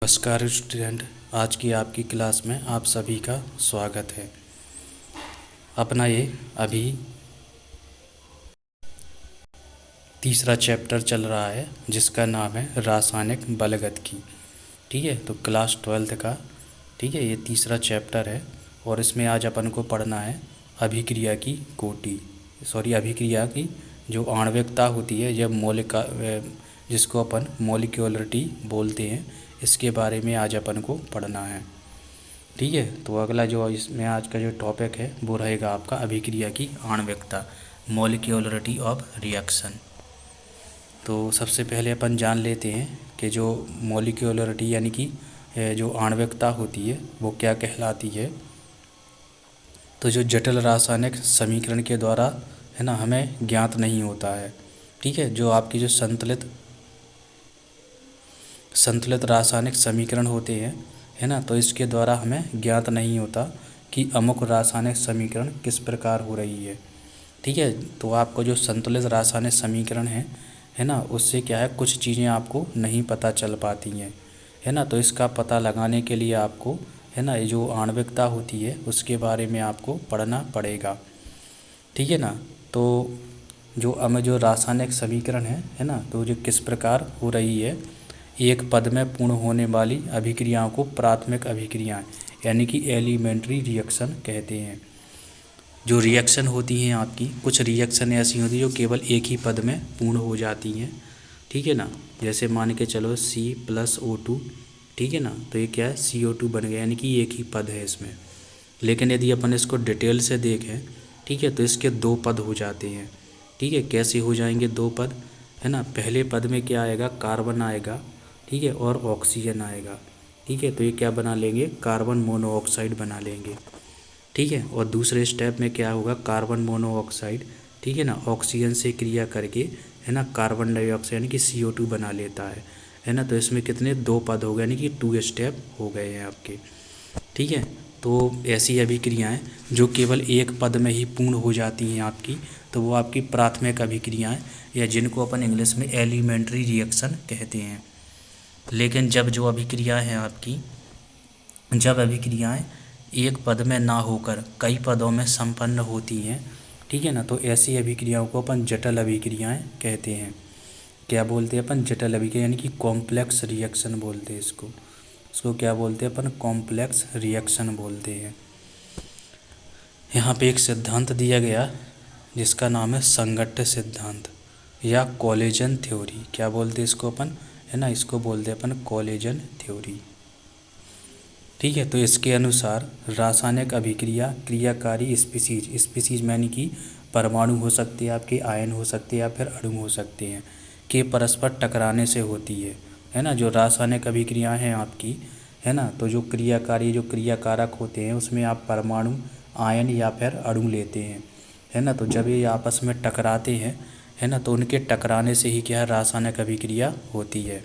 नमस्कार स्टूडेंट, आज की आपकी क्लास में आप सभी का स्वागत है। अपना ये अभी तीसरा चैप्टर चल रहा है जिसका नाम है रासायनिक बलगत। ठीक है, तो क्लास 12th का, ठीक है, ये तीसरा चैप्टर है और इसमें आज अपन को पढ़ना है अभिक्रिया की कोटि, अभिक्रिया की जो आणविकता होती है, जब जिसको अपन मॉलिक्यूलरिटी बोलते हैं, इसके बारे में आज अपन को पढ़ना है। ठीक है, तो अगला जो इसमें आज का जो टॉपिक है वो रहेगा आपका अभिक्रिया की आणविकता, मॉलिक्यूलरिटी ऑफ रिएक्शन। तो सबसे पहले अपन जान लेते हैं कि जो मॉलिक्यूलरिटी यानी कि जो आणविकता होती है वो क्या कहलाती है। तो जो जटिल रासायनिक समीकरण के द्वारा, है ना, हमें ज्ञात नहीं होता है। ठीक है, जो आपकी जो संतुलित रासायनिक समीकरण होते हैं, है ना, तो इसके द्वारा हमें ज्ञात नहीं होता कि अमुक रासायनिक समीकरण किस प्रकार हो रही है। ठीक है, तो आपको जो संतुलित रासायनिक समीकरण है ना, उससे क्या है, कुछ चीज़ें आपको नहीं पता चल पाती हैं, है ना। तो इसका पता लगाने के लिए आपको, है ना, ये जो आणविकता होती है उसके बारे में आपको पढ़ना पड़ेगा। ठीक है ना। तो जो रासायनिक समीकरण है ना, तो जो किस प्रकार हो रही है, एक पद में पूर्ण होने वाली अभिक्रियाओं को प्राथमिक अभिक्रियाएं यानी कि एलिमेंट्री रिएक्शन कहते हैं। जो रिएक्शन होती हैं आपकी, कुछ रिएक्शन ऐसी होती है जो केवल एक ही पद में पूर्ण हो जाती हैं। ठीक है ना, जैसे मान के चलो C+O2, ठीक है ना, तो ये क्या है, CO2 बन गया, यानी कि एक ही पद है इसमें। लेकिन यदि अपन इसको डिटेल से देखें, ठीक है, तो इसके दो पद हो जाते हैं। ठीक है, कैसे हो जाएंगे दो पद, है ना। पहले पद में क्या आएगा, कार्बन आएगा, ठीक है, और ऑक्सीजन आएगा। ठीक है, तो ये क्या बना लेंगे, कार्बन मोनोऑक्साइड बना लेंगे। ठीक है, और दूसरे स्टेप में क्या होगा, कार्बन मोनोऑक्साइड, ठीक है ना, ऑक्सीजन से क्रिया करके, है ना, कार्बन डाइऑक्साइड यानी कि CO2 बना लेता है ना। तो इसमें कितने, दो पद हो गए, यानी कि 2 स्टेप हो गए हैं आपके। ठीक है, तो ऐसी अभिक्रियाएं जो केवल एक पद में ही पूर्ण हो जाती हैं आपकी, तो वो आपकी प्राथमिक अभिक्रियाएं, या जिनको अपन इंग्लिश में एलिमेंट्री रिएक्शन कहते हैं। लेकिन जब अभिक्रियाएं एक पद में ना होकर कई पदों में संपन्न होती हैं, ठीक है ना, तो ऐसी अभिक्रियाओं को अपन जटिल अभिक्रियाएं कहते हैं। क्या बोलते हैं अपन, जटिल अभिक्रिया, यानी कि कॉम्प्लेक्स रिएक्शन बोलते हैं इसको क्या बोलते हैं अपन, कॉम्प्लेक्स रिएक्शन बोलते हैं। यहाँ पे एक सिद्धांत दिया गया जिसका नाम है संगट्ट सिद्धांत या कोलेजन थ्योरी। क्या बोलते हैं इसको अपन, है ना, इसको बोलते हैं अपन कोलेजन थ्योरी। ठीक है, तो इसके अनुसार रासायनिक अभिक्रिया क्रियाकारी स्पीसीज यानी कि परमाणु हो सकते हैं आपके, आयन हो सकते हैं या फिर अणु हो सकते हैं, के परस्पर टकराने से होती है ना। जो रासायनिक अभिक्रियाएं हैं आपकी, है ना, तो जो क्रियाकारक होते हैं उसमें आप परमाणु, आयन या फिर अणु लेते हैं, है ना। तो जब ये आपस में टकराते हैं, है ना, तो उनके टकराने से ही क्या है, रासायनिक अभिक्रिया होती है।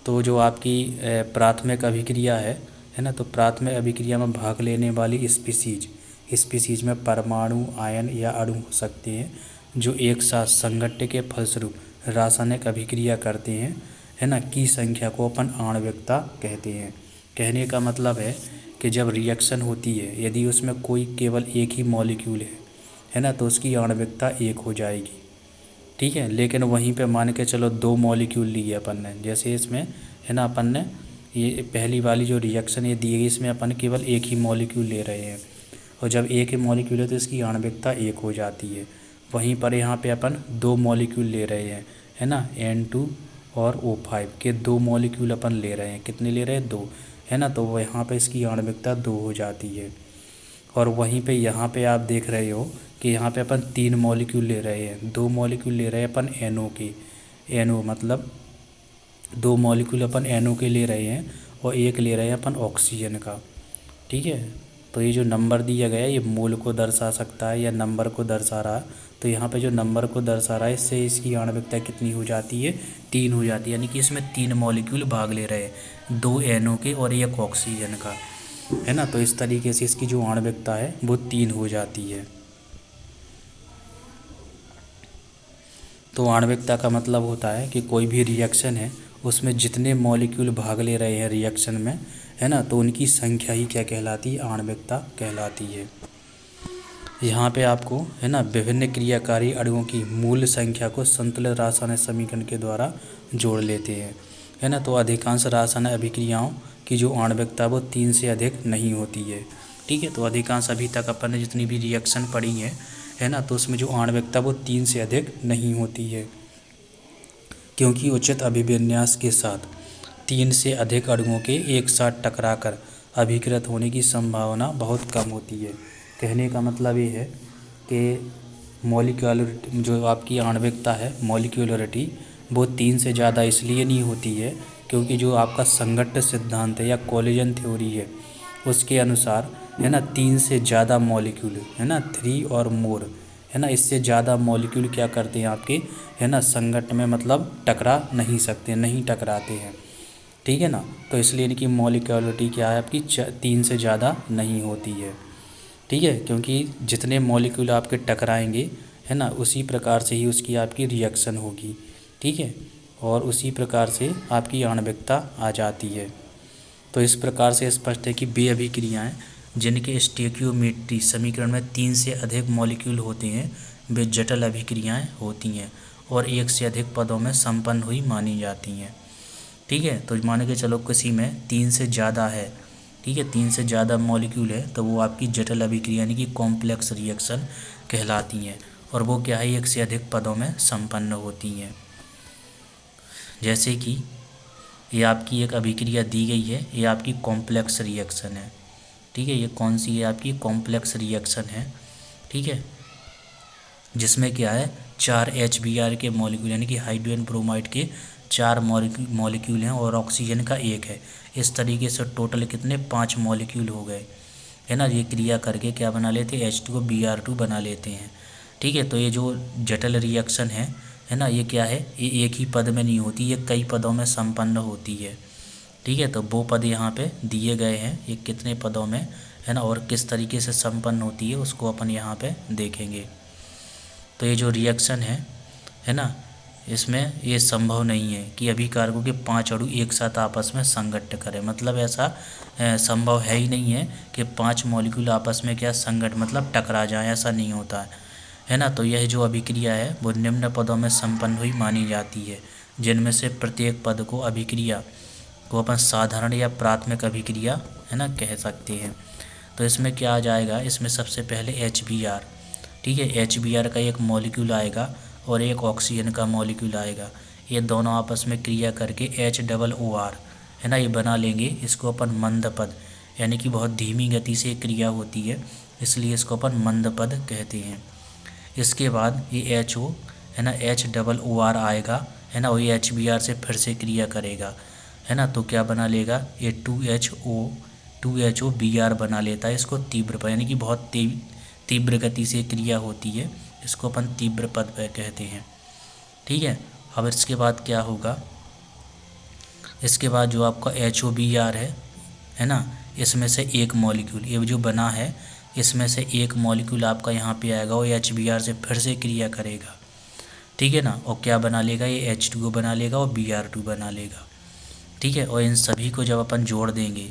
तो जो आपकी प्राथमिक अभिक्रिया है ना, तो प्राथमिक अभिक्रिया में भाग लेने वाली स्पीसीज में परमाणु, आयन या अणु हो सकते हैं जो एक साथ संगठन के फलस्वरूप रासायनिक अभिक्रिया करते हैं, है ना, की संख्या को अपन आणविकता कहते हैं। कहने का मतलब है कि जब रिएक्शन होती है, यदि उसमें कोई केवल एक ही मॉलिक्यूल है ना, तो उसकी आणविकता एक हो जाएगी। ठीक है, लेकिन वहीं पे मान के चलो दो मॉलिक्यूल लिए अपन ने, जैसे इसमें, है ना, अपन ने ये पहली वाली जो रिएक्शन ये दी गई, इसमें अपन केवल एक ही मॉलिक्यूल ले रहे हैं, और जब एक ही मॉलिक्यूल है तो इसकी आणविकता एक हो जाती है। वहीं पर यहाँ पे अपन दो मॉलिक्यूल ले रहे हैं, है ना, N2 और O5 के दो मॉलिक्यूल अपन ले रहे हैं, कितने ले रहे हैं, दो, है ना, तो यहाँ पे इसकी आणविकता दो हो जाती है। और वहीं पे यहाँ पे आप देख रहे हो कि यहाँ पे अपन तीन मॉलिक्यूल ले रहे हैं, दो मॉलिक्यूल ले रहे हैं अपन NO के, NO मतलब दो मॉलिक्यूल अपन NO के ले रहे हैं और एक ले रहे हैं अपन ऑक्सीजन का। ठीक है, तो ये जो नंबर दिया गया है ये मोल को दर्शा सकता है या नंबर को दर्शा रहा, तो यहाँ पे जो नंबर को दर्शा रहा है इससे इसकी आणविकता कितनी हो जाती है, 3 हो जाती है, यानी कि इसमें 3 मॉलिक्यूल भाग ले रहे हैं, 2 NO के और एक ऑक्सीजन का, है ना। तो इस तरीके से इसकी जो आणविकता है वो 3 हो जाती है। तो आणविकता का मतलब होता है कि कोई भी रिएक्शन है उसमें जितने मॉलिक्यूल भाग ले रहे हैं रिएक्शन में, है ना, तो उनकी संख्या ही क्या कहलाती है, आणविकता कहलाती है। यहाँ पे आपको, है ना, विभिन्न क्रियाकारी अणुओं की मूल संख्या को संतुलित रासायनिक समीकरण के द्वारा जोड़ लेते हैं, है ना। तो अधिकांश रासायनिक अभिक्रियाओं की जो आणविकता वो 3 से अधिक नहीं होती है, ठीक है। तो अधिकांश अभी तक अपन ने जितनी भी रिएक्शन पढ़ी है ना, तो उसमें जो आणविकता वो 3 से अधिक नहीं होती है, क्योंकि उचित अभिविन्यास के साथ 3 से अधिक अणुओं के एक साथ टकराकर अभिकृत होने की संभावना बहुत कम होती है। कहने का मतलब ये है कि मॉलिक्यूलरिटी जो आपकी आणविकता है, मॉलिक्यूलरिटी, वो 3 से ज़्यादा इसलिए नहीं होती है क्योंकि जो आपका संघट्ट सिद्धांत है या कोलिजन थ्योरी है उसके अनुसार, है ना, 3 से ज़्यादा मॉलिक्यूल, है ना, 3 और मोर, है ना, इससे ज़्यादा मॉलिक्यूल क्या करते हैं आपके, है ना, संघट्ट में मतलब टकरा नहीं सकते, नहीं टकराते हैं, ठीक है ना। तो इसलिए इनकी मॉलिक्यूलरिटी क्या है आपकी 3 से ज़्यादा नहीं होती है, ठीक है। क्योंकि जितने मॉलिक्यूल आपके टकराएंगे, है ना, उसी प्रकार से ही उसकी आपकी रिएक्शन होगी, ठीक है, और उसी प्रकार से आपकी आणविकता आ जाती है। तो इस प्रकार से स्पष्ट है कि वे अभिक्रियाएँ जिनके स्टोइकियोमेट्री समीकरण में 3 से अधिक मॉलिक्यूल होते हैं वे जटिल अभिक्रियाएँ होती हैं और एक से अधिक पदों में संपन्न हुई मानी जाती हैं, ठीक है। तो मान के चलो किसी में 3 से ज़्यादा है, ठीक है, 3 से ज़्यादा मॉलिक्यूल है, तो वो आपकी जटिल अभिक्रिया यानी कि कॉम्प्लेक्स रिएक्शन कहलाती हैं और वो क्या है, एक से अधिक पदों में संपन्न होती हैं। जैसे कि ये आपकी एक अभिक्रिया दी गई है, ये आपकी कॉम्प्लेक्स रिएक्शन है, ठीक है। ये कौन सी है, आपकी कॉम्प्लेक्स रिएक्शन है, ठीक है, जिसमें क्या है 4 HBr के मॉलिक्यूल यानी कि हाइड्रोजन ब्रोमाइड के 4 मॉलिक्यूल हैं और ऑक्सीजन का 1 है। इस तरीके से टोटल कितने 5 मॉलिक्यूल हो गए, है ना। ये क्रिया करके क्या बना लेते हैं, H2O Br2 बना लेते हैं, ठीक है। तो ये जो जटिल रिएक्शन है ना, ये क्या है, ये एक ही पद में नहीं होती, ये कई पदों में संपन्न होती है, ठीक है। तो वो पद यहाँ पे दिए गए हैं, ये कितने पदों में, है ना, और किस तरीके से संपन्न होती है उसको अपन यहाँ पे देखेंगे। तो ये जो रिएक्शन है ना, इसमें ये संभव नहीं है कि अभिकारकों के 5 अणु एक साथ आपस में संघट्ट करें, मतलब ऐसा संभव है ही नहीं है कि 5 मॉलिक्यूल आपस में क्या संघट्ट मतलब टकरा जाए, ऐसा नहीं होता है ना। तो यह जो अभिक्रिया है वो निम्न पदों में संपन्न हुई मानी जाती है, जिनमें से प्रत्येक पद को अभिक्रिया को अपन साधारण या प्राथमिक अभिक्रिया, है ना, कह सकते हैं। तो इसमें क्या आ जाएगा, इसमें सबसे पहले HBr, ठीक है, HBr का एक मॉलिक्यूल आएगा और एक ऑक्सीजन का मॉलिक्यूल आएगा, ये दोनों आपस में क्रिया करके HOOR, है ना, ये बना लेंगे। इसको अपन मंद पद यानी कि बहुत धीमी गति से क्रिया होती है, इसलिए इसको अपन मंद पद कहते हैं। इसके बाद ये HO, है ना, HOOR आएगा, है ना, और ये HBr से फिर से क्रिया करेगा, है ना, तो क्या बना लेगा, ये 2HO Br बना लेता है। इसको तीव्र पद यानी कि बहुत तीव्र गति से क्रिया होती है, इसको अपन तीव्र पद कहते हैं, ठीक है। अब इसके बाद क्या होगा, इसके बाद जो आपका HOBr है ना, इसमें से एक मॉलिक्यूल ये जो बना है इसमें से एक मॉलिक्यूल आपका यहाँ पे आएगा और HBr से फिर से क्रिया करेगा, ठीक है ना, और क्या बना लेगा, ये H2O बना लेगा और Br2 बना लेगा, ठीक है। और इन सभी को जब अपन जोड़ देंगे,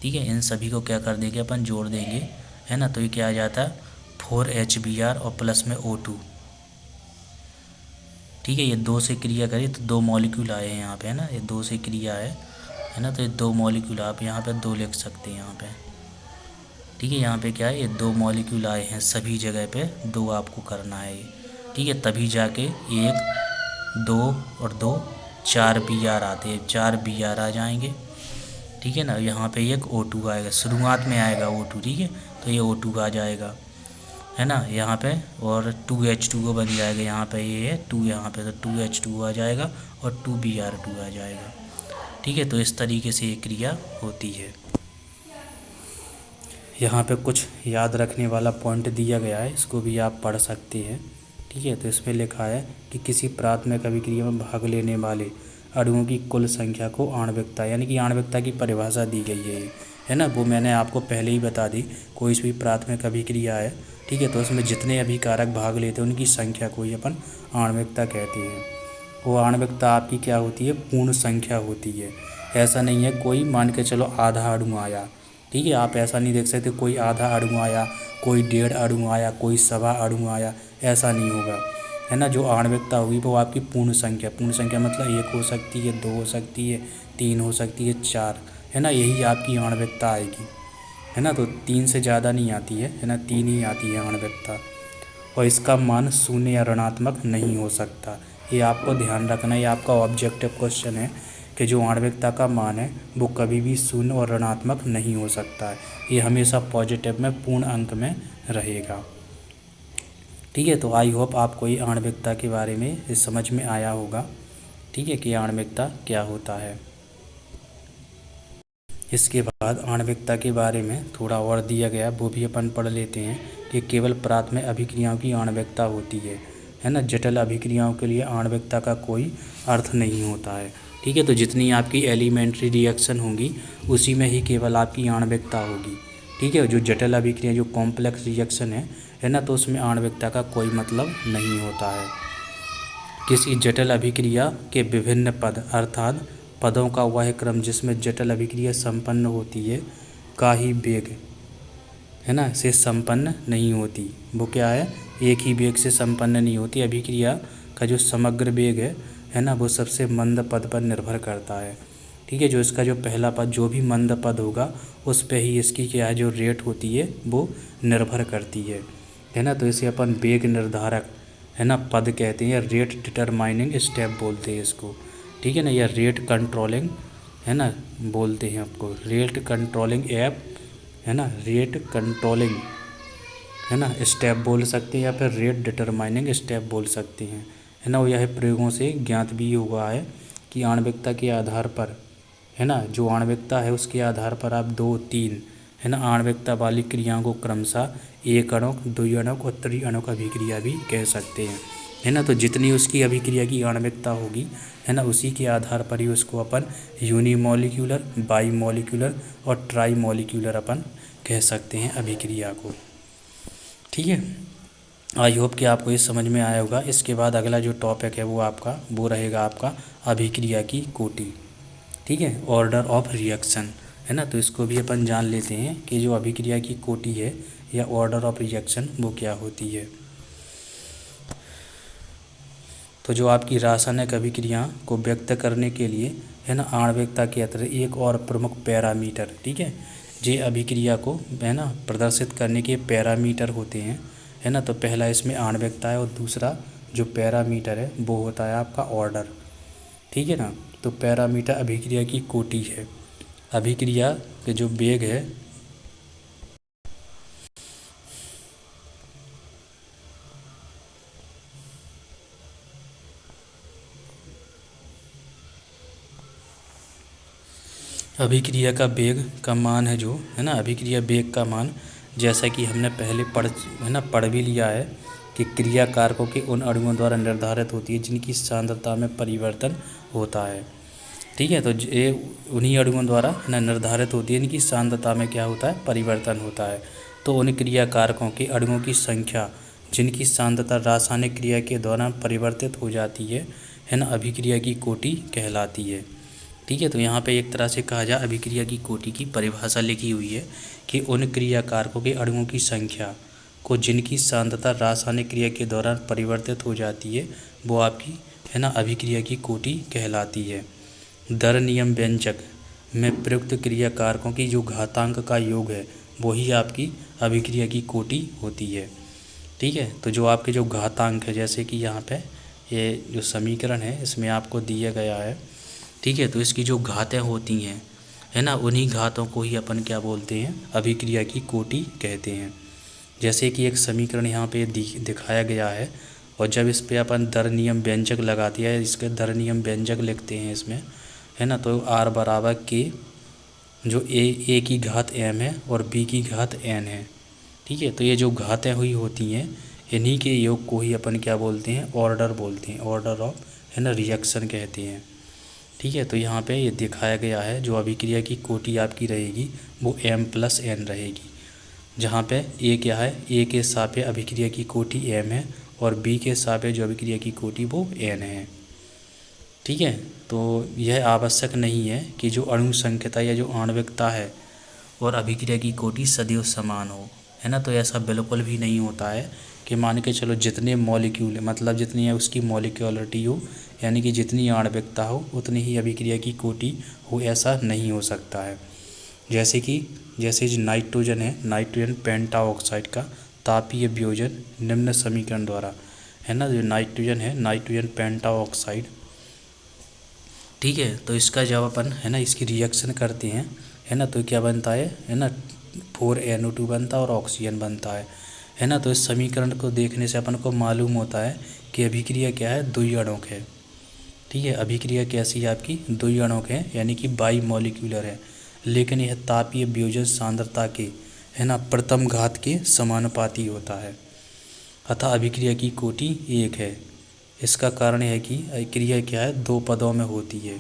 ठीक है, इन सभी को क्या कर देंगे अपन जोड़ देंगे, है ना, तो ये क्या आ जाता है 4HBr और प्लस में O2, ठीक है। ये 2 से क्रिया करें तो 2 मॉलिक्यूल आए हैं यहाँ पे, है ना, ये 2 से क्रिया है ना, तो ये 2 मॉलिक्यूल आप यहाँ पे 2 लिख सकते हैं यहाँ पे, ठीक है। यहाँ पे क्या है, ये 2 मॉलिक्यूल आए हैं, सभी जगह पे 2 आपको करना है ये, ठीक है, तभी जाके 1 2 और 2 4 Br आते हैं, 4 Br आ जाएंगे, ठीक है ना। यहाँ पे एक O2 आएगा, शुरुआत में आएगा O2, ठीक है, तो ये O2 आ जाएगा, है ना, यहाँ पे, और 2H2O बन जाएगा, यहाँ पे ये है 2, यहाँ पे तो 2H2O आ जाएगा और 2Br2 आ जाएगा, ठीक है। तो इस तरीके से ये क्रिया होती है। यहाँ पे कुछ याद रखने वाला पॉइंट दिया गया है, इसको भी आप पढ़ सकते हैं, ठीक है। तो इसमें लिखा है कि किसी प्राथमिक अभिक्रिया में भाग लेने वाले अणुओं की कुल संख्या को आणविकता यानी कि आणविकता की परिभाषा दी गई है ना, वो मैंने आपको पहले ही बता दी। कोई भी प्राथमिक अभिक्रिया है, ठीक है, तो उसमें जितने अभिकारक भाग लेते हैं उनकी संख्या को ही अपन आणविकता कहते हैं, वो आणविकता आपकी क्या होती है, पूर्ण संख्या होती है। ऐसा नहीं है कोई मान के चलो आधा अणु आया, ठीक है, आप ऐसा नहीं देख सकते कोई आधा अणु आया, कोई 1.5 अणु आया, कोई 1.25 अणु आया, ऐसा नहीं होगा, है ना। जो आणविकता होगी वो आपकी पूर्ण संख्या मतलब 1 हो सकती है, 2 हो सकती है, 3 हो सकती है, 4, है ना, यही आपकी आणविकता आएगी, है ना। तो 3 से ज़्यादा नहीं आती है ना, 3 ही आती है आणविकता। और इसका मान शून्य या ऋणात्मक नहीं हो सकता, ये आपको ध्यान रखना है। ये आपका ऑब्जेक्टिव क्वेश्चन है कि जो आणविकता का मान है वो कभी भी शून्य और ऋणात्मक नहीं हो सकता है, ये हमेशा पॉजिटिव में पूर्ण अंक में रहेगा, ठीक है। तो आई होप आपको ये आणविकता के बारे में ये समझ में आया होगा, ठीक है, कि आणविकता क्या होता है। इसके बाद आणविकता के बारे में थोड़ा और दिया गया, वो भी अपन पढ़ लेते हैं कि केवल प्राथमिक अभिक्रियाओं की आणविकता होती है ना। जटिल अभिक्रियाओं के लिए आणविकता का कोई अर्थ नहीं होता है, ठीक है। तो जितनी आपकी एलिमेंट्री रिएक्शन होंगी उसी में ही केवल आपकी आणविकता होगी, ठीक है। जो जटिल अभिक्रिया, जो कॉम्प्लेक्स रिएक्शन है ना, तो उसमें आणविकता का कोई मतलब नहीं होता है। किसी जटिल अभिक्रिया के विभिन्न पद अर्थात पदों का वह क्रम जिसमें जटिल अभिक्रिया संपन्न होती है का ही वेग, है ना, से संपन्न नहीं होती। वो क्या है, एक ही वेग से संपन्न नहीं होती। अभिक्रिया का जो समग्र वेग है ना, वो सबसे मंद पद पर निर्भर करता है, ठीक है। जो इसका जो पहला पद, जो भी मंद पद होगा उस पे ही इसकी क्या है, जो रेट होती है वो निर्भर करती है ना। तो इसे अपन वेग निर्धारक, है ना, पद कहते हैं, रेट डिटरमाइनिंग स्टेप बोलते हैं इसको, ठीक है ना। या रेट कंट्रोलिंग, है ना, बोलते हैं आपको, रेट कंट्रोलिंग ऐप, है ना, रेट कंट्रोलिंग, है ना, स्टेप बोल सकते हैं, या फिर रेट डिटरमाइनिंग स्टेप बोल सकते हैं, है ना। यह प्रयोगों से ज्ञात भी हुआ है कि आणविकता के आधार पर, है ना, जो आणविकता है उसके आधार पर आप 2, 3, है ना, आणविकता वाली क्रियाओं को क्रमशः 1 अणुक, 2 अणुक और 3 अणुक अभिक्रिया भी कह सकते हैं, है ना। तो जितनी उसकी अभिक्रिया की आणविकता होगी, है ना, उसी के आधार पर ही उसको अपन यूनिमॉलिक्यूलर, बाईमॉलिक्यूलर और ट्राईमॉलिक्यूलर अपन कह सकते हैं अभिक्रिया को, ठीक है। आई होप कि आपको ये समझ में आया होगा। इसके बाद अगला जो टॉपिक है वो रहेगा आपका अभिक्रिया की कोटि, ठीक है, ऑर्डर ऑफ रिएक्शन, है ना। तो इसको भी अपन जान लेते हैं कि जो अभिक्रिया की कोटि है या ऑर्डर ऑफ रिएक्शन वो क्या होती है। तो जो आपकी रासायनिक अभिक्रिया को व्यक्त करने के लिए, है ना, आणविकता के अतिरिक्त एक और प्रमुख पैरामीटर, ठीक है, जे अभिक्रिया को, है ना, प्रदर्शित करने के पैरामीटर होते हैं, है ना। तो पहला इसमें आणविकता है और दूसरा जो पैरामीटर है वो होता है आपका ऑर्डर, ठीक है ना। तो पैरामीटर अभिक्रिया की कोटि है, अभिक्रिया के जो वेग है, अभिक्रिया का वेग का मान है जो, है ना, अभिक्रिया वेग का मान, जैसा कि हमने पहले पढ़ भी लिया है कि क्रिया कारकों के उन अणुओं द्वारा निर्धारित होती है जिनकी सांद्रता में परिवर्तन होता है, ठीक है। तो ये उन्हीं अणुओं द्वारा, है ना, निर्धारित होती है, इनकी सांद्रता में क्या होता है, परिवर्तन होता है। तो उन क्रिया कारकों के अणुओं की संख्या जिनकी सांद्रता रासायनिक क्रिया के दौरान परिवर्तित हो जाती है ना, अभिक्रिया की कोटि कहलाती है, ठीक है। तो यहाँ पे एक तरह से कहा जाए अभिक्रिया की कोटि की परिभाषा लिखी हुई है कि उन क्रिया कारकों के अणुओं की संख्या को जिनकी सांद्रता रासायनिक क्रिया के दौरान परिवर्तित हो जाती है वो आपकी, है ना, अभिक्रिया की कोटि कहलाती है। दर नियम व्यंजक में प्रयुक्त क्रिया कारकों की जो घातांक का योग है वही आपकी अभिक्रिया की कोटि होती है, ठीक है। तो जो आपके जो घातांक है, जैसे कि यहाँ पे ये जो समीकरण है इसमें आपको दिया गया है, ठीक है। तो इसकी जो घातें होती हैं, है ना, उन्हीं घातों को ही अपन क्या बोलते हैं, अभिक्रिया की कोटि कहते हैं। जैसे कि एक समीकरण यहाँ पे दिखाया गया है और जब इस पे अपन दर नियम व्यंजक लगाते हैं, इसके दर नियम व्यंजक लिखते हैं इसमें, है ना, तो R बराबर के जो ए की घात m है और b की घात n है, ठीक है। तो ये जो घातें हुई होती हैं इन्हीं के योग को ही अपन क्या बोलते हैं, ऑर्डर बोलते हैं, ऑर्डर ऑफ, है ना, रिएक्शन कहते हैं, ठीक है। तो यहाँ पे ये दिखाया गया है जो अभिक्रिया की कोटि आपकी रहेगी वो m+n रहेगी, जहाँ पे ए क्या है, ए के सापेक्ष अभिक्रिया की कोटि m है और बी के सापेक्ष जो अभिक्रिया की कोटि वो n है, ठीक है। तो यह आवश्यक नहीं है कि जो अणु संख्यता या जो आणविकता है और अभिक्रिया की कोटि सदैव समान हो, है ना। तो ऐसा बिल्कुल भी नहीं होता है कि मान के चलो जितने मॉलिक्यूल मतलब जितनी उसकी मॉलिक्यूलरिटी हो, यानी कि जितनी आणविकता हो उतनी ही अभिक्रिया की कोटि हो, ऐसा नहीं हो सकता है। जैसे जो नाइट्रोजन है, नाइट्रोजन पेंटाऑक्साइड का तापीय वियोजन निम्न समीकरण द्वारा, है ना। जो नाइट्रोजन है, नाइट्रोजन पेंटाऑक्साइड, ठीक है। तो इसका जब अपन, है ना, इसकी रिएक्शन करते हैं, है ना, तो क्या बनता है ना, 4NO2 बनता है और ऑक्सीजन बनता है ना। तो इस समीकरण को देखने से अपन को मालूम होता है कि अभिक्रिया क्या है, द्विआण्विक है। ठीक है, अभिक्रिया कैसी है आपकी, द्विआण्विक है, यानी कि बाई मॉलिक्यूलर है, लेकिन यह तापीय वियोजन सांद्रता के, है ना, प्रथम घात के समानुपाती होता है। अतः अभिक्रिया की कोटि 1 है। इसका कारण है कि क्रिया क्या है, 2 पदों में होती है।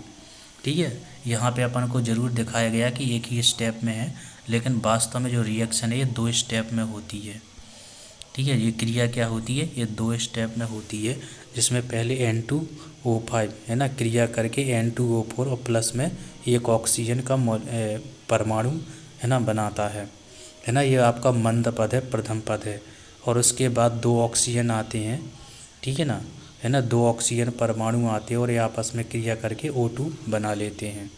ठीक है, यहाँ पे अपन को ज़रूर दिखाया गया कि एक ही स्टेप में है, लेकिन वास्तव में जो रिएक्शन है ये 2 स्टेप में होती है। ठीक है, ये क्रिया क्या होती है, ये 2 स्टेप में होती है, जिसमें पहले N2O5, है ना, क्रिया करके N2O4 और प्लस में एक ऑक्सीजन का परमाणु, है ना, बनाता है ना। ये आपका मंद पद है, प्रथम पद है, और उसके बाद 2 ऑक्सीजन आते हैं, ठीक है ना, 2 ऑक्सीजन परमाणु आते हैं और ये आपस में क्रिया करके O2 बना लेते हैं।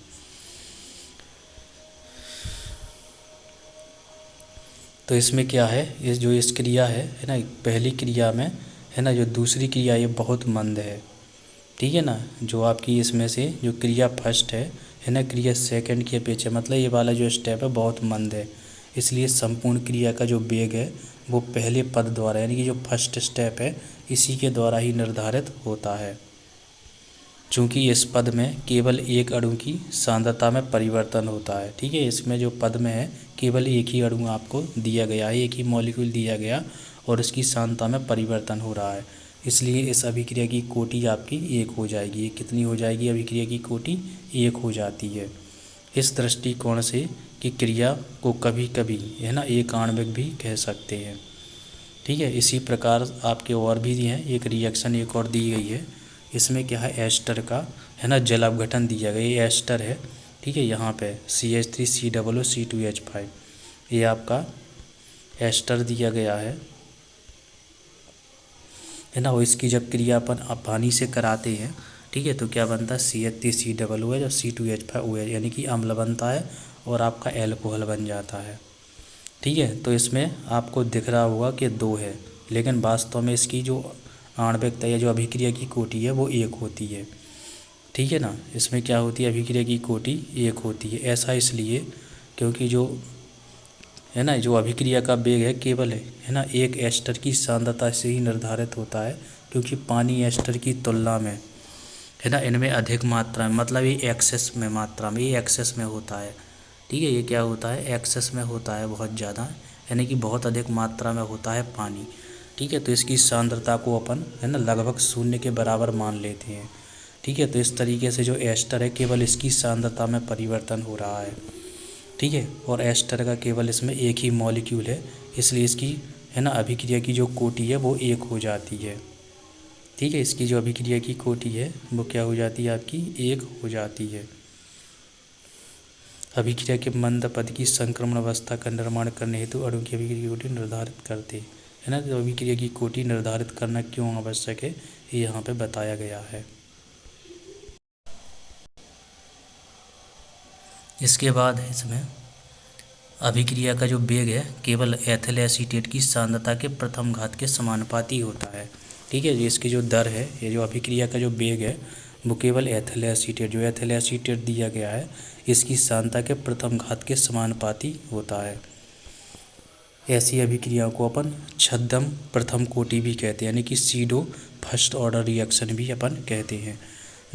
तो इसमें क्या है, इस क्रिया है ना, पहली क्रिया में, है ना, जो दूसरी क्रिया ये बहुत मंद है। ठीक है ना, जो आपकी इसमें से जो क्रिया फर्स्ट है ना, क्रिया सेकंड के अपेक्षा, मतलब ये वाला जो स्टेप है बहुत मंद है, इसलिए संपूर्ण क्रिया का जो वेग है वो पहले पद द्वारा, यानी कि जो फर्स्ट स्टेप है इसी के द्वारा ही निर्धारित होता है। चूँकि इस पद में केवल एक अणु की सांद्रता में परिवर्तन होता है। ठीक है, इसमें जो पद में है केवल एक ही अणु आपको दिया गया है, एक ही मॉलिक्यूल दिया गया और इसकी सांद्रता में परिवर्तन हो रहा है, इसलिए इस अभिक्रिया की कोटि आपकी 1 हो जाएगी। ये कितनी हो जाएगी, अभिक्रिया की कोटि 1 हो जाती है। इस दृष्टिकोण से कि क्रिया को कभी कभी, है ना, एक आणविक भी कह सकते हैं। ठीक है, इसी प्रकार आपके और भी हैं, एक रिएक्शन एक और दी गई है, इसमें क्या है, एस्टर का, है ना, जल अपघटन दिया गया, ये एस्टर है। ठीक है, यहाँ पे CH3COO C2H5 ये आपका एस्टर दिया गया है ना। और इसकी जब क्रिया अपन पानी से कराते हैं, ठीक है, तो क्या बनता है, CH3COOH और C2H5OH, यानी कि अम्ल बनता है और आपका एल्कोहल बन जाता है। ठीक है, तो इसमें आपको दिख रहा होगा कि 2 है, लेकिन वास्तव में इसकी जो आणविकता या जो अभिक्रिया की कोटि है वो 1 होती है। ठीक है ना, इसमें क्या होती है, अभिक्रिया की कोटि 1 होती है। ऐसा इसलिए क्योंकि जो, है ना, जो अभिक्रिया का वेग है केवल, है ना, एक एस्टर की सांद्रता से ही निर्धारित होता है, क्योंकि पानी एस्टर की तुलना में, है ना, इनमें अधिक मात्रा में, मतलब ये एक्सेस में मात्रा में, ये एक्सेस में होता है। ठीक है, ये क्या होता है, एक्सेस में होता है बहुत ज़्यादा, यानी कि बहुत अधिक मात्रा में होता है पानी। ठीक है, तो इसकी सांद्रता को अपन, है ना, लगभग 0 के बराबर मान लेते हैं। ठीक है, तो इस तरीके से जो एस्टर है केवल इसकी सांद्रता में परिवर्तन हो रहा है। ठीक है, और एस्टर का केवल इसमें एक ही मॉलिक्यूल है, इसलिए इसकी, है ना, अभिक्रिया की जो कोटि है वो 1 हो जाती है। ठीक है, इसकी जो अभिक्रिया की कोटि है वो क्या हो जाती है, आपकी 1 हो जाती है। अभिक्रिया के मंद पद की संक्रमण अवस्था का निर्माण करने हेतु अणु की अभिक्रिया की कोटि निर्धारित करते हैं, है ना। तो अभिक्रिया की कोटि निर्धारित करना क्यों आवश्यक है, ये यहाँ पे बताया गया है। इसके बाद इसमें अभिक्रिया का जो वेग है केवल एथिल एसीटेट की सांद्रता के प्रथम घात के समानुपाती होता है। ठीक है, इसकी जो दर है, ये जो अभिक्रिया का जो वेग है वो केवल एथिल एसीटेट, जो एथिल एसीटेट दिया गया है इसकी सांद्रता के प्रथम घात के समानुपाती होता है। ऐसी अभिक्रियाओं को अपन छद्म प्रथम कोटि भी कहते हैं, यानी कि सीडो फर्स्ट ऑर्डर रिएक्शन भी अपन कहते हैं।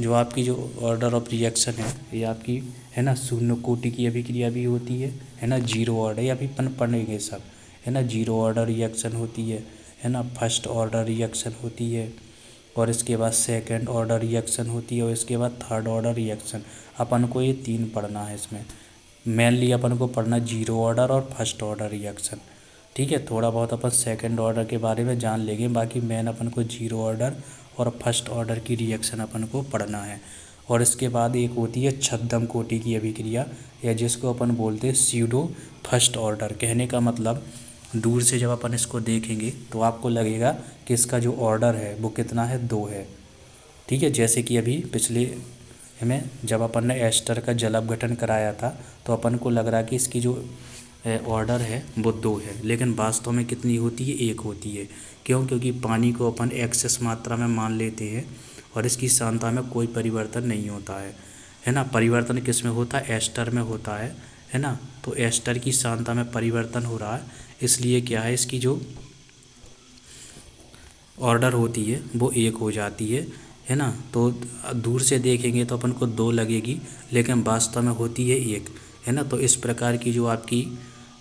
जो आपकी जो ऑर्डर ऑफ रिएक्शन है ये आपकी, है ना, 0 कोटि की अभिक्रिया भी होती है ना, 0 ऑर्डर, या भी अपन पढ़ेंगे सब, है ना, 0 ऑर्डर रिएक्शन होती है ना, फर्स्ट ऑर्डर रिएक्शन होती है, और इसके बाद सेकंड ऑर्डर रिएक्शन होती है, और इसके बाद थर्ड ऑर्डर रिएक्शन। अपन को ये 3 पढ़ना है इसमें, मेनली अपन को पढ़ना 0 ऑर्डर और फर्स्ट ऑर्डर रिएक्शन। ठीक है, थोड़ा बहुत अपन सेकंड ऑर्डर के बारे में जान लेंगे, बाकी मेन अपन को 0 ऑर्डर और फर्स्ट ऑर्डर की रिएक्शन अपन को पढ़ना है। और इसके बाद एक होती है छद्म कोटि की अभिक्रिया, या जिसको अपन बोलते हैं स्यूडो फर्स्ट ऑर्डर। कहने का मतलब दूर से जब अपन इसको देखेंगे तो आपको लगेगा कि इसका जो ऑर्डर है वो कितना है, 2 है। ठीक है, जैसे कि अभी पिछले में जब अपन ने एस्टर का जल अपघटन कराया था तो अपन को लग रहा कि इसकी जो ऑर्डर है वो 2 है, लेकिन वास्तव में कितनी होती है, 1 होती है। क्यों? क्योंकि पानी को अपन एक्सेस मात्रा में मान लेते हैं और इसकी सांद्रता में कोई परिवर्तन नहीं होता है ना। परिवर्तन किस में होता है, एस्टर में होता है ना। तो एस्टर की सांद्रता में परिवर्तन हो रहा है, इसलिए क्या है, इसकी जो ऑर्डर होती है वो 1 हो जाती है ना। तो दूर से देखेंगे तो अपन को 2 लगेगी, लेकिन वास्तव में होती है 1, है ना। तो इस प्रकार की जो आपकी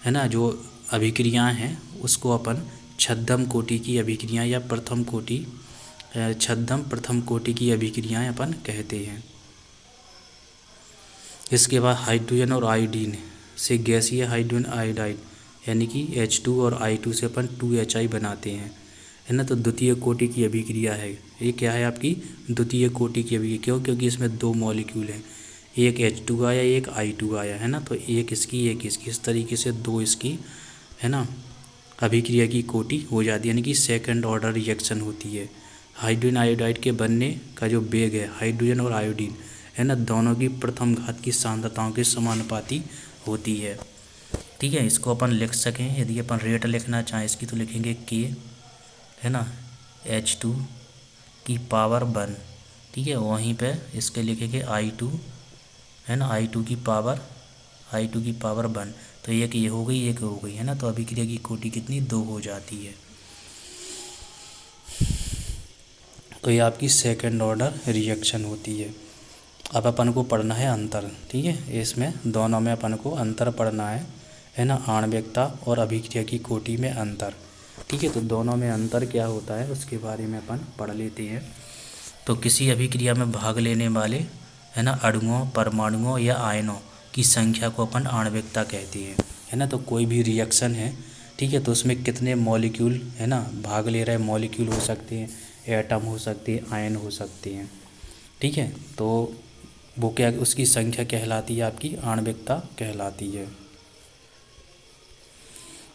है ना जो अभिक्रियाएं हैं उसको अपन छद्म कोटि की अभिक्रिया या प्रथम कोटि छद्म प्रथम कोटि की अभिक्रियाएं अपन कहते हैं। इसके बाद हाइड्रोजन और आयोडीन से गैसीय हाइड्रोजन आयोडाइड यानी कि H2 और I2 से अपन 2HI बनाते हैं, है ना। तो द्वितीय कोटि की अभिक्रिया है, ये क्या है आपकी द्वितीय कोटि की अभिक्रिया। क्यों? क्योंकि इसमें 2 मॉलिक्यूल हैं, एक H2 आया एक I2 आया, है ना। तो एक इसकी एक इसकी, इस तरीके से 2 इसकी, है ना, अभिक्रिया की कोटि हो जाती है, यानी कि सेकंड ऑर्डर रिएक्शन होती है। हाइड्रोजन आयोडाइड के बनने का जो वेग है हाइड्रोजन और आयोडीन, है ना, दोनों की प्रथम घात की सांद्रताओं के समानुपाती होती है। ठीक है, इसको अपन लिख सकें, यदि अपन रेट लिखना चाहें इसकी तो लिखेंगे K, है ना, H2 की पावर 1। ठीक है, वहीं पे इसके लिखेंगे I2, है ना, I2 की पावर 1। तो एक ये हो गई, एक हो गई, है ना। तो अभिक्रिया की कोटि कितनी, 2 हो जाती है। तो ये आपकी सेकंड ऑर्डर रिएक्शन होती है। अब अपन को पढ़ना है अंतर। ठीक है, इसमें दोनों में अपन को अंतर पढ़ना है ना, आणविकता और अभिक्रिया की कोटि में अंतर। ठीक है, तो दोनों में अंतर क्या होता है उसके बारे में अपन पढ़ लेते हैं। तो किसी अभिक्रिया में भाग लेने वाले, है ना, अणुओं, परमाणुओं या आयनों की संख्या को अपन आणविकता कहते हैं, है ना। तो कोई भी रिएक्शन है, ठीक है, तो उसमें कितने मॉलिक्यूल, है ना, भाग ले रहे मॉलिक्यूल हो सकते हैं, एटम हो सकते हैं, आयन हो सकते हैं। ठीक है, तो वो क्या, उसकी संख्या कहलाती है आपकी आणविकता कहलाती है।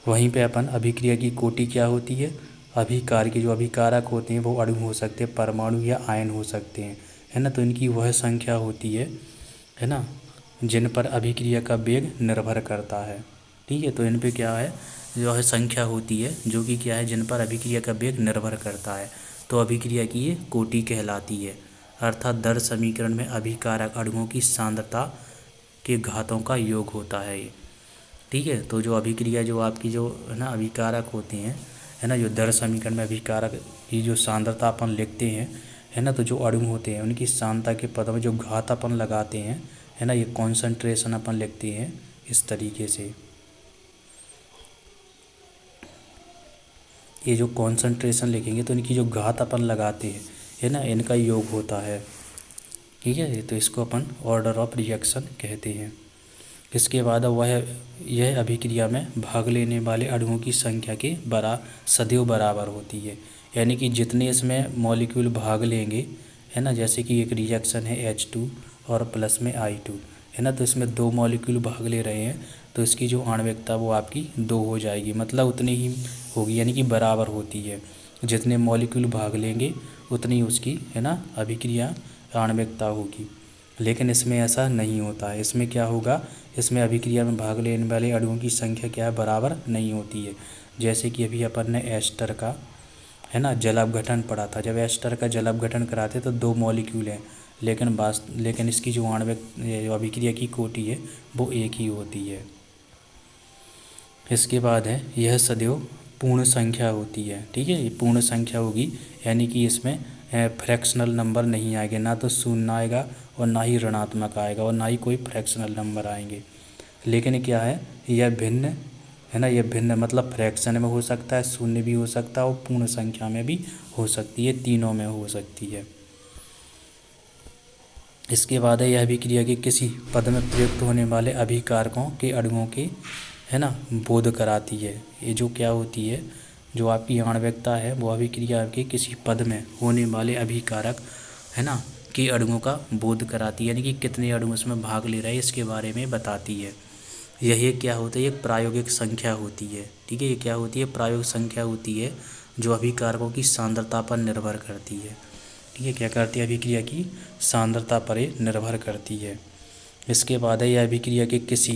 वहीं पे अपन अभिक्रिया की कोटि क्या होती है, अभिकार की जो अभिकारक होते हैं वो अणु हो सकते हैं, परमाणु या आयन हो सकते हैं, है ना। तो इनकी वह संख्या होती है ना, जिन पर अभिक्रिया का वेग निर्भर करता है। ठीक है, तो इन पे क्या है, जो है संख्या होती है जो कि क्या है, जिन पर अभिक्रिया का वेग निर्भर करता है। तो अभिक्रिया की ये कोटि कहलाती है, अर्थात दर समीकरण में अभिकारक अणुओं की सांद्रता के घातों का योग होता है ये। ठीक है, तो जो अभिक्रिया जो आपकी जो है ना अभिकारक होते हैं, है ना, जो दर समीकरण में अभिकारक की जो सांद्रता अपन लिखते हैं, है ना, तो जो अणु होते हैं उनकी सांद्रता के पदों में जो घात अपन लगाते हैं, है ना, ये कॉन्सेंट्रेशन अपन लिखते हैं इस तरीके से। ये जो कॉन्सेंट्रेशन लिखेंगे तो इनकी जो घात अपन लगाते हैं, है ना, इनका योग होता है। ठीक है, तो इसको अपन ऑर्डर ऑफ रिएक्शन कहते हैं। इसके बाद यह अभिक्रिया में भाग लेने वाले अणुओं की संख्या के सदैव बराबर होती है, यानी कि जितने इसमें मॉलिक्यूल भाग लेंगे, है ना, जैसे कि एक रिएक्शन है H2 और प्लस में I2, है ना, तो इसमें 2 मॉलिक्यूल भाग ले रहे हैं तो इसकी जो आणविकता वो आपकी 2 हो जाएगी, मतलब उतनी ही होगी, यानी कि बराबर होती है। जितने मॉलिक्यूल भाग लेंगे उतनी उसकी, है ना, अभिक्रिया आणविकता होगी। लेकिन इसमें ऐसा नहीं होता है, इसमें क्या होगा, इसमें अभिक्रिया में भाग लेने वाले अणुओं की संख्या क्या है, बराबर नहीं होती है। जैसे कि अभी अपन ने एस्टर का, है ना, जल अपघटन पढ़ा था। जब एस्टर का जल अपघटन कराते तो 2 मॉलिक्यूल हैं, लेकिन इसकी जो अभिक्रिया की कोटि है वो 1 ही होती है। इसके बाद है यह सदैव पूर्ण संख्या होती है। ठीक है, ये पूर्ण संख्या होगी, यानी कि इसमें फ्रैक्शनल नंबर नहीं आएंगे, ना तो शून्य आएगा और ना ही ऋणात्मक आएगा और ना ही कोई फ्रैक्शनल नंबर आएंगे। लेकिन क्या है, यह भिन्न, है ना, यह भिन्न मतलब फ्रैक्शन में हो सकता है, शून्य भी हो सकता है और पूर्ण संख्या में भी हो सकती है, तीनों में हो सकती है। इसके बाद है यह अभिक्रिया के किसी पद में प्रयुक्त होने वाले अभिकारकों के अणुओं के, है ना, बोध कराती है। ये जो क्या होती है, जो आपकी आणविकता है वो अभिक्रिया के किसी पद में होने वाले अभिकारक, है ना, के अणुओं का बोध कराती है, यानी कि कितने अणु इसमें भाग ले रहे हैं इसके बारे में बताती है। यही क्या होता है, एक प्रायोगिक संख्या होती है। ठीक है, ये क्या होती है, प्रायोगिक संख्या होती है जो अभिकारकों की सांद्रता पर निर्भर करती है। ठीक है, क्या करती है, अभिक्रिया की सांद्रता पर ये निर्भर करती है। इसके बाद है, यह अभिक्रिया के किसी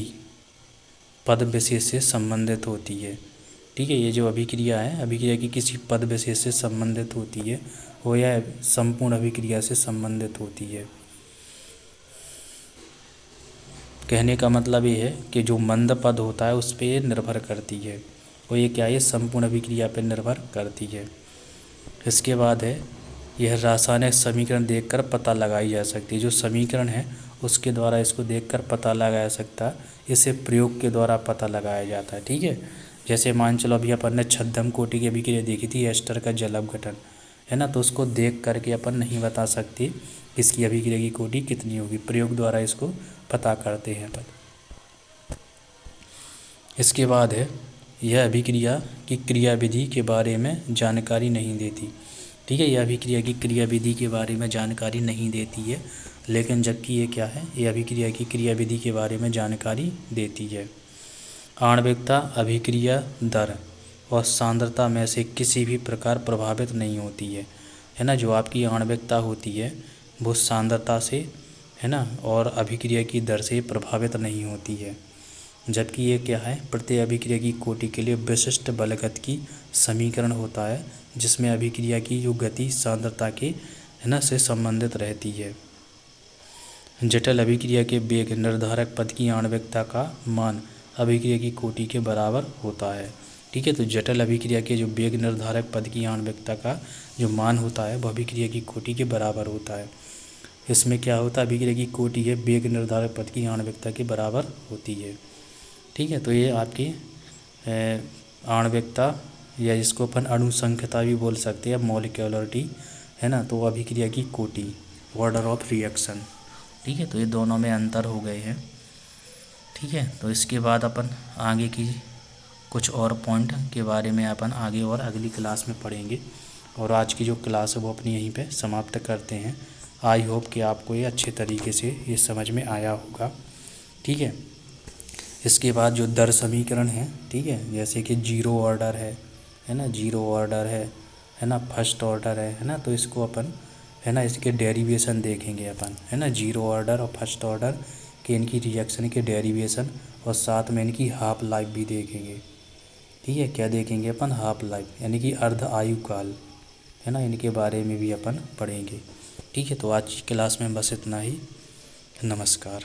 पद विशेष से संबंधित होती है। ठीक है, ये जो अभिक्रिया है, अभिक्रिया की किसी पद विशेष से संबंधित होती है, वो यह संपूर्ण अभिक्रिया से संबंधित होती है। कहने का मतलब ये है कि जो मंद पद होता है उस पर ये निर्भर करती है, और ये क्या है, संपूर्ण अभिक्रिया पर निर्भर करती है। इसके बाद है, यह रासायनिक समीकरण देखकर पता लगाई जा सकती है। जो समीकरण है उसके द्वारा इसको देखकर पता लगाया सकता है, इसे प्रयोग के द्वारा पता लगाया जाता है। ठीक है, जैसे मान चलो अभी अपन ने छद्म कोटि की अभिक्रिया देखी थी, एस्टर का जल अपघटन, है ना, तो उसको देख करके अपन नहीं बता सकते इसकी अभिक्रिया की कोटि कितनी होगी, प्रयोग द्वारा इसको पता करते हैं अपन। इसके बाद है, यह अभिक्रिया की क्रियाविधि के बारे में जानकारी नहीं देती। ठीक है, यह अभिक्रिया की क्रियाविधि के बारे में जानकारी नहीं देती है, लेकिन जबकि ये क्या है, यह अभिक्रिया की क्रियाविधि के बारे में जानकारी देती है। आणविकता, अभिक्रिया दर और सांद्रता में से किसी भी प्रकार प्रभावित नहीं होती है ना। जो आपकी आणविकता होती है वो सांद्रता से, है ना, और अभिक्रिया की दर से प्रभावित नहीं होती है। जबकि ये क्या है, प्रत्येक अभिक्रिया की कोटि के लिए विशिष्ट बलगत की समीकरण होता है, जिसमें अभिक्रिया की जो गति सांद्रता के, है ना, से संबंधित रहती है। जटिल अभिक्रिया के वेग निर्धारक पद की आणविकता का मान अभिक्रिया की कोटि के बराबर होता है। ठीक है, तो जटिल अभिक्रिया के जो वेग निर्धारक पद की आणविकता का जो मान होता है वह अभिक्रिया की कोटि के बराबर होता है। इसमें क्या होता है, अभिक्रिया की कोटि है वेग निर्धारक पद की आणविकता के बराबर होती है। ठीक है, तो ये आपकी आणविकता, या जिसको अपन अणुसंख्यता भी बोल सकते हैं, मॉलिक्यूलरिटी, है ना, तो अभिक्रिया की कोटि, ऑर्डर ऑफ रिएक्शन। ठीक है, तो ये दोनों में अंतर हो गए हैं। ठीक है, तो इसके बाद अपन आगे की कुछ और पॉइंट के बारे में अपन आगे और अगली क्लास में पढ़ेंगे, और आज की जो क्लास है वो अपनी यहीं पे समाप्त करते हैं। आई होप कि आपको ये अच्छे तरीके से ये समझ में आया होगा। ठीक है, इसके बाद जो दर समीकरण है, ठीक है, जैसे कि जीरो ऑर्डर है ना, जीरो ऑर्डर है ना, फर्स्ट ऑर्डर है ना, तो इसको अपन, है ना, इसके डेरिवेशन देखेंगे अपन, है ना, जीरो ऑर्डर और फर्स्ट ऑर्डर के इनकी रिएक्शन के डेरिवेशन, और साथ में इनकी हाफ लाइफ भी देखेंगे। ठीक है, क्या देखेंगे अपन, हाफ लाइफ, यानी कि अर्ध आयु काल, है ना, इनके बारे में भी अपन पढ़ेंगे। ठीक है, तो आज की क्लास में बस इतना ही। नमस्कार।